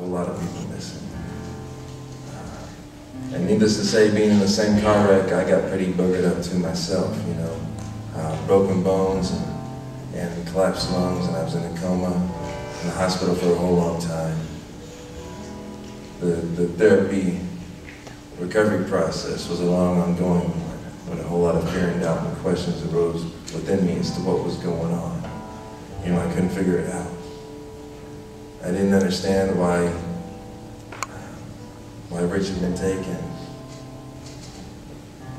whole lot of people missing. And needless to say, being in the same car wreck, I got pretty boogered up too myself, you know. Broken bones and collapsed lungs, and I was in a coma in the hospital for a whole long time. The therapy recovery process was a long, ongoing one, when a whole lot of fear and doubt and questions arose within me as to what was going on. You know, I couldn't figure it out. I didn't understand why Rich had been taken.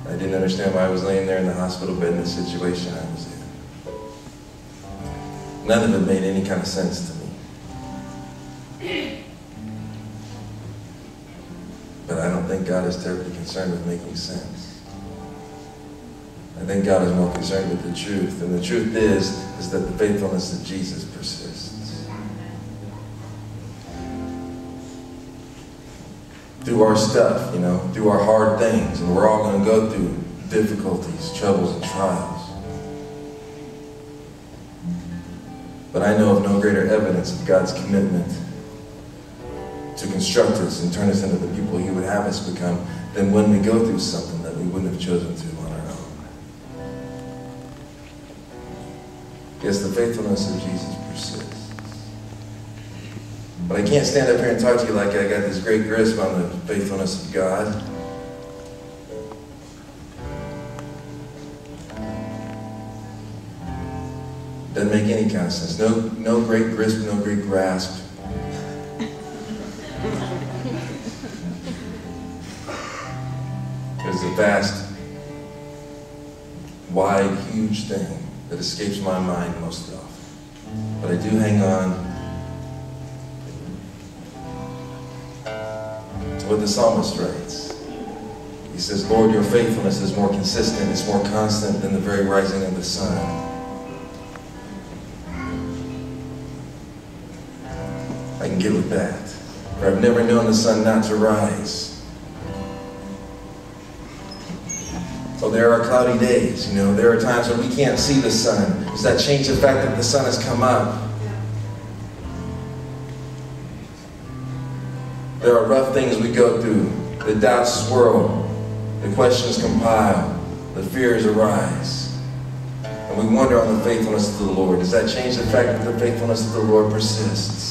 I didn't understand why I was laying there in the hospital bed in the situation I was in. None of it made any kind of sense to me. But I don't think God is terribly concerned with making sense. I think God is more concerned with the truth. And the truth is that the faithfulness of Jesus persists. Through our stuff, you know, through our hard things, and we're all going to go through difficulties, troubles, and trials. But I know of no greater evidence of God's commitment to construct us and turn us into the people He would have us become than when we go through something that we wouldn't have chosen to on our own. Yes, the faithfulness of Jesus persists. But I can't stand up here and talk to you like I got this great grasp on the faithfulness of God. Doesn't make any kind of sense. No great grasp, no great grasp. There's a vast, wide, huge thing that escapes my mind most often. But I do hang on to what the psalmist writes. He says, Lord, your faithfulness is more consistent, it's more constant than the very rising of the sun. I can get with that. For I've never known the sun not to rise. So there are cloudy days, you know. There are times when we can't see the sun. Does that change the fact that the sun has come up? There are rough things we go through. The doubts swirl. The questions compile. The fears arise. And we wonder on the faithfulness of the Lord. Does that change the fact that the faithfulness of the Lord persists?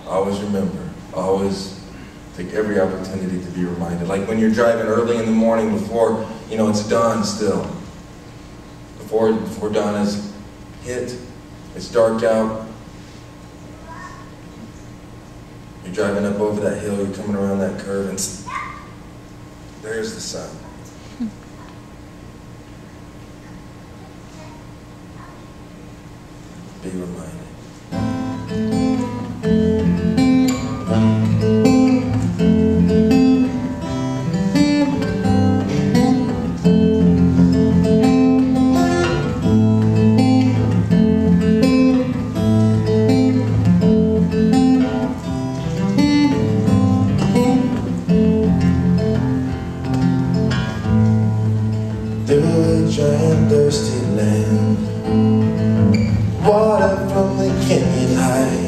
Always remember, always take every opportunity to be reminded. Like when you're driving early in the morning before, you know, it's dawn still. Before dawn is hit, it's dark out. You're driving up over that hill, you're coming around that curve, and there's the sun. Be reminded. Through a dry and thirsty land, water from the canyon high.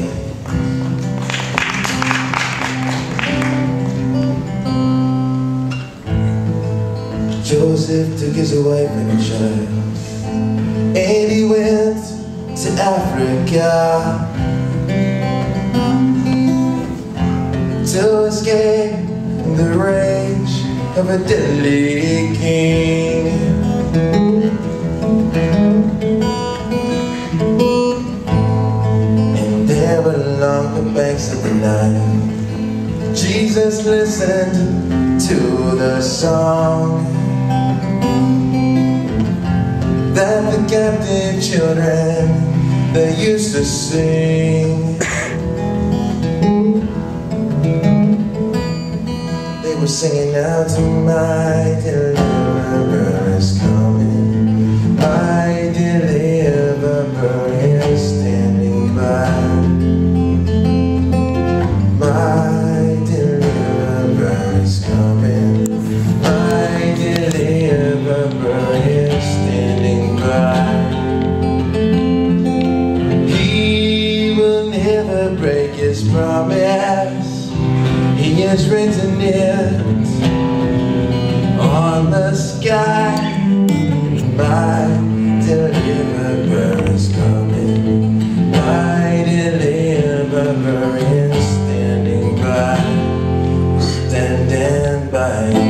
Joseph took his wife and child, and he went to Africa to escape the rage of a deadly king. And there along the banks of the Nile, Jesus listened to the song that the captive children they used to sing. They were singing out to my deliverer is coming, my deliverer is standing by, my deliverer is coming, my deliverer his promise, he has written it on the sky. My deliverer is coming, my deliverer is standing by, standing by.